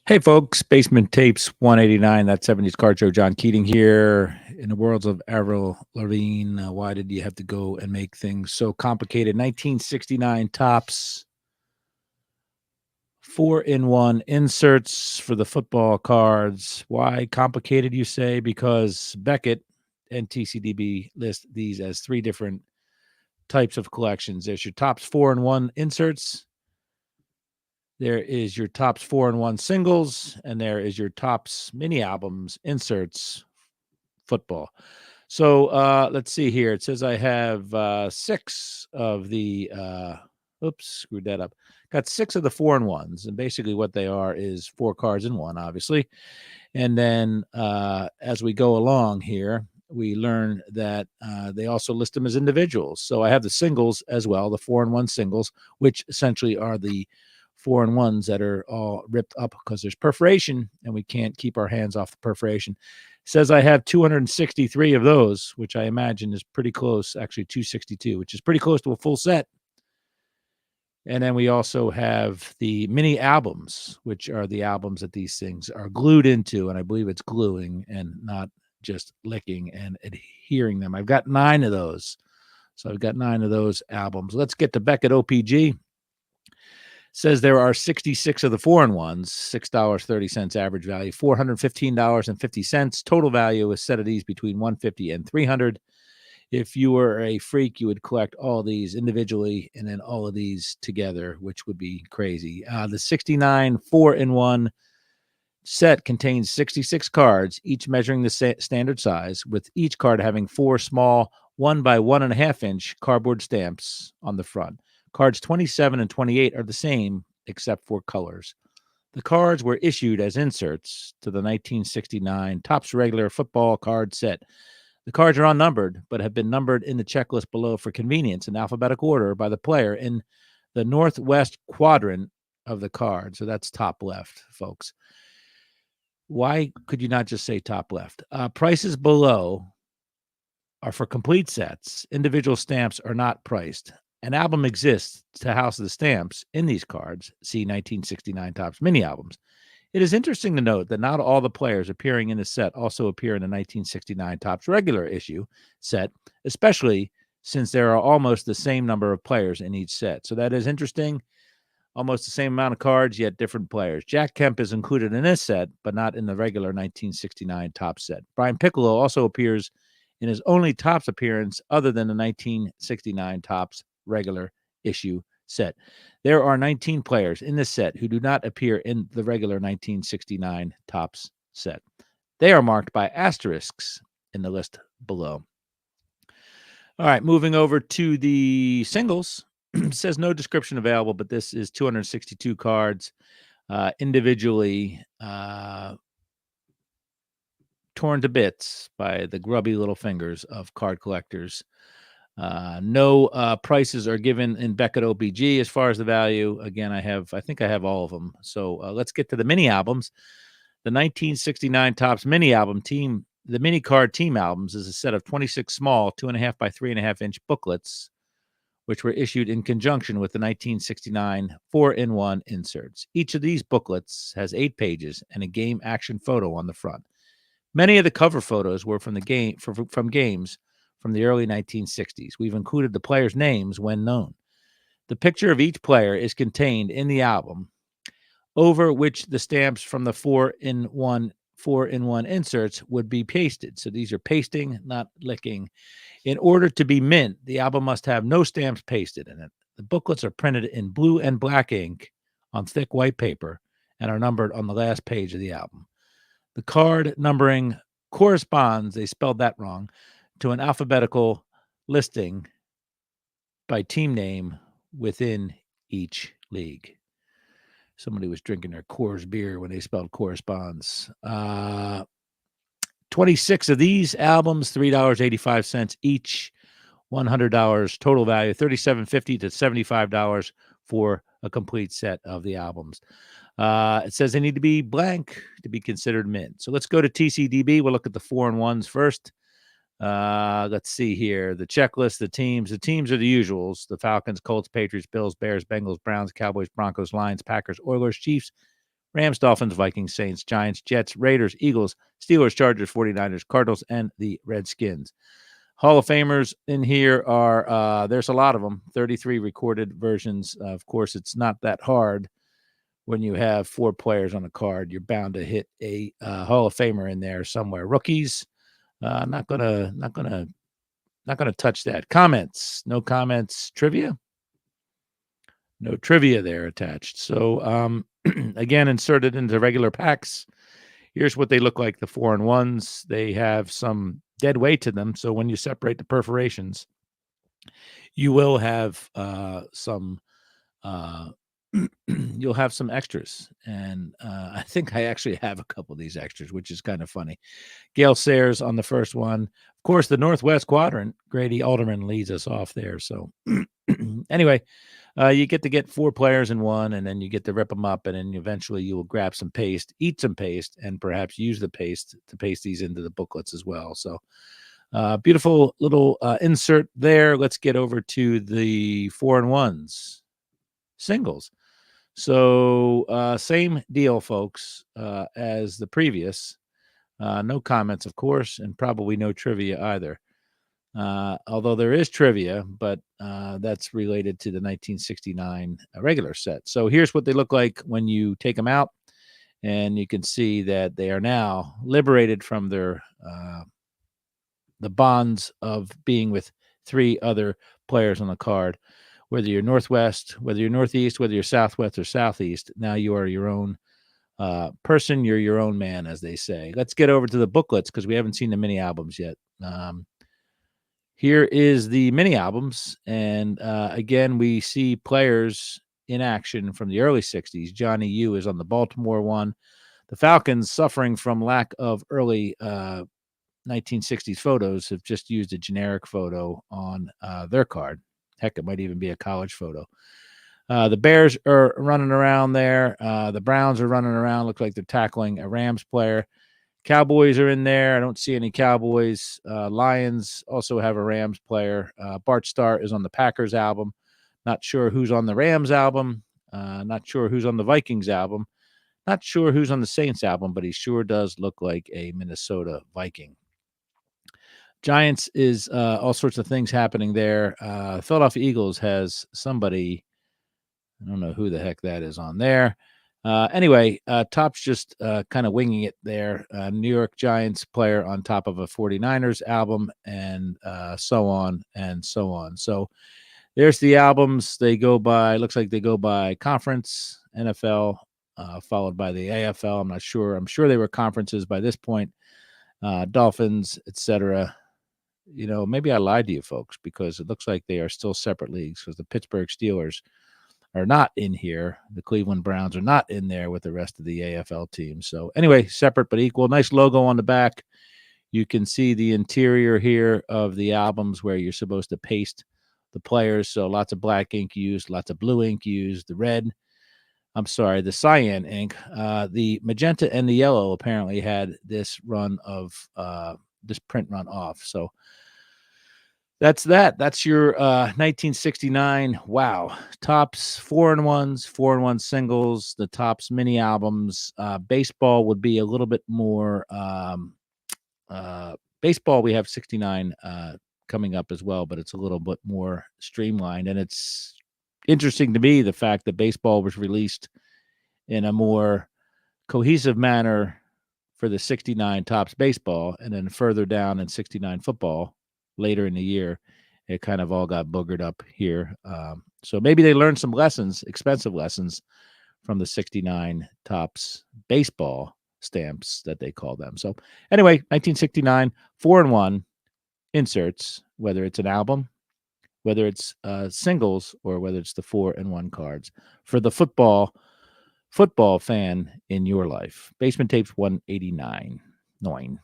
Hey, folks, Basement Tapes 189, that 70s card show. John Keating here. In the worlds of Avril Lavigne, why did you have to go and make things so complicated? 1969 tops, 4-in-1 inserts for the football cards. Why complicated, you say? Because Beckett and TCDB list these as three different types of collections. There's your tops 4-in-1 inserts. There is your tops 4-in-1 singles, and there is your tops mini albums inserts football. So let's see here. It says I have six of the oops, screwed that up. Got six of the 4-in-1s, and basically what they are is four cards in one, obviously. And then as we go along here, we learn that they also list them as individuals. So I have the singles as well, the 4-in-1 singles, which essentially are the 4-in-1s that are all ripped up because there's perforation and we can't keep our hands off the perforation. It says I have 263 of those, which I imagine is pretty close, actually 262, which is pretty close to a full set. And then we also have the mini albums, which are the albums that these things are glued into. And I believe it's gluing and not just licking and adhering them. I've got 9 of those. So I've got 9 of those albums. Let's get to Beckett OPG. Says there are 66 of the 4-in-1s, $6.30 average value, $415.50. Total value is set of these between $150 and $300. If you were a freak, you would collect all of these individually and then all of these together, which would be crazy. The 69 4-in-1 set contains 66 cards, each measuring the standard size, with each card having 4 small 1 by 1.5-inch cardboard stamps on the front. Cards 27 and 28 are the same, except for colors. The cards were issued as inserts to the 1969 Topps regular football card set. The cards are unnumbered, but have been numbered in the checklist below for convenience in alphabetical order by the player in the northwest quadrant of the card. So that's top left, folks. Why could you not just say top left? Prices below are for complete sets. Individual stamps are not priced. An album exists to house the stamps in these cards. See 1969 Topps mini albums. It is interesting to note that not all the players appearing in the set also appear in the 1969 Topps regular issue set, especially since there are almost the same number of players in each set. So that is interesting. Almost the same amount of cards, yet different players. Jack Kemp is included in this set, but not in the regular 1969 Topps set. Brian Piccolo also appears in his only Topps appearance other than the 1969 Topps regular issue set. There are 19 players in this set who do not appear in the regular 1969 Topps set. They are marked by asterisks in the list below. All right, moving over to the singles. It says no description available, but this is 262 cards individually torn to bits by the grubby little fingers of card collectors. No prices are given in Beckett OPG as far as the value. Again, I think I have all of them. So let's get to the mini albums. The 1969 Topps mini album team, the mini card team albums, is a set of 26 small 2.5 by 3.5-inch booklets, which were issued in conjunction with the 1969 4-in-1 inserts. Each of these booklets has 8 pages and a game action photo on the front. Many of the cover photos were from games from the early 1960s. We've included the players' names when known. The picture of each player is contained in the album, over which the stamps from the 4-in-1 inserts would be pasted. So these are pasting, not licking. In order to be mint, the album must have no stamps pasted in it. The booklets are printed in blue and black ink on thick white paper and are numbered on the last page of the album. The card numbering corresponds, they spelled that wrong, to an alphabetical listing by team name within each league. Somebody was drinking their Coors beer when they spelled corresponds. 26 of these albums, $3.85 each, $100 total value, $37.50 to $75 for a complete set of the albums. It says they need to be blank to be considered mint. So let's go to TCDB. We'll look at the 4-in-1s first. Let's see here. The checklist, the teams. The teams are the usuals. The Falcons, Colts, Patriots, Bills, Bears, Bengals, Browns, Cowboys, Broncos, Lions, Packers, Oilers, Chiefs, Rams, Dolphins, Vikings, Saints, Giants, Jets, Raiders, Eagles, Steelers, Chargers, 49ers, Cardinals, and the Redskins. Hall of Famers in here are, there's a lot of them, 33 recorded versions. Of course, it's not that hard when you have 4 players on a card. You're bound to hit a Hall of Famer in there somewhere. Rookies, not gonna touch that. Comments, no comments. Trivia, no trivia there attached. So again, inserted into regular packs. Here's what they look like, the 4-in-1s. They have some dead weight to them. So when you separate the perforations, you will have some you'll have some extras. And I think I actually have a couple of these extras, which is kind of funny. Gale Sayers on the first one. Of course, the Northwest Quadrant, Grady Alderman leads us off there. So anyway, you get to get 4 players in one, and then you get to rip them up, and then eventually you will grab some paste, eat some paste, and perhaps use the paste to paste these into the booklets as well. So beautiful little insert there. Let's get over to the 4-in-1s, singles. So same deal, folks, as the previous. No comments, of course, and probably no trivia either. Although there is trivia, but that's related to the 1969 regular set. So here's what they look like when you take them out, and you can see that they are now liberated from their the bonds of being with 3 other players on the card. Whether you're Northwest, whether you're Northeast, whether you're Southwest or Southeast, now you are your own person. You're your own man, as they say. Let's get over to the booklets because we haven't seen the mini albums yet. Here is the mini albums, and again, we see players in action from the early 60s. Johnny U is on the Baltimore one. The Falcons, suffering from lack of early 1960s photos, have just used a generic photo on their card. Heck, it might even be a college photo. The Bears are running around there. The Browns are running around. Look like they're tackling a Rams player. Cowboys are in there. I don't see any Cowboys. Lions also have a Rams player. Bart Starr is on the Packers album. Not sure who's on the Rams album. Not sure who's on the Vikings album. Not sure who's on the Saints album, but he sure does look like a Minnesota Viking. Giants is all sorts of things happening there. Philadelphia Eagles has somebody. I don't know who the heck that is on there. Anyway, Top's just kind of winging it there. New York Giants player on top of a 49ers album, and so on and so on. So there's the albums. They go by, looks like they go by conference, NFL, followed by the AFL. I'm not sure. I'm sure they were conferences by this point. Dolphins, etc. You know, maybe I lied to you folks because it looks like they are still separate leagues because the Pittsburgh Steelers are not in here. The Cleveland Browns are not in there with the rest of the AFL teams. So anyway, separate but equal. Nice logo on the back. You can see the interior here of the albums where you're supposed to paste the players. So lots of black ink used, lots of blue ink used, the cyan ink. The magenta and the yellow apparently had this run of this print run off. So that's that. That's your 1969. Wow. Tops 4-in-1s, 4-in-1 singles, the Tops mini albums. Baseball would be a little bit more. Baseball, we have 69 coming up as well, but it's a little bit more streamlined. And it's interesting to me the fact that baseball was released in a more cohesive manner for the 69 Tops baseball, and then further down in 69 football later in the year, it kind of all got boogered up here. So maybe they learned some lessons, expensive lessons, from the 69 Tops baseball stamps that they call them. So anyway, 1969, 4-in-1 inserts, whether it's an album, whether it's singles, or whether it's the 4-in-1 cards for the football fan in your life. Basement Tapes 189. 9.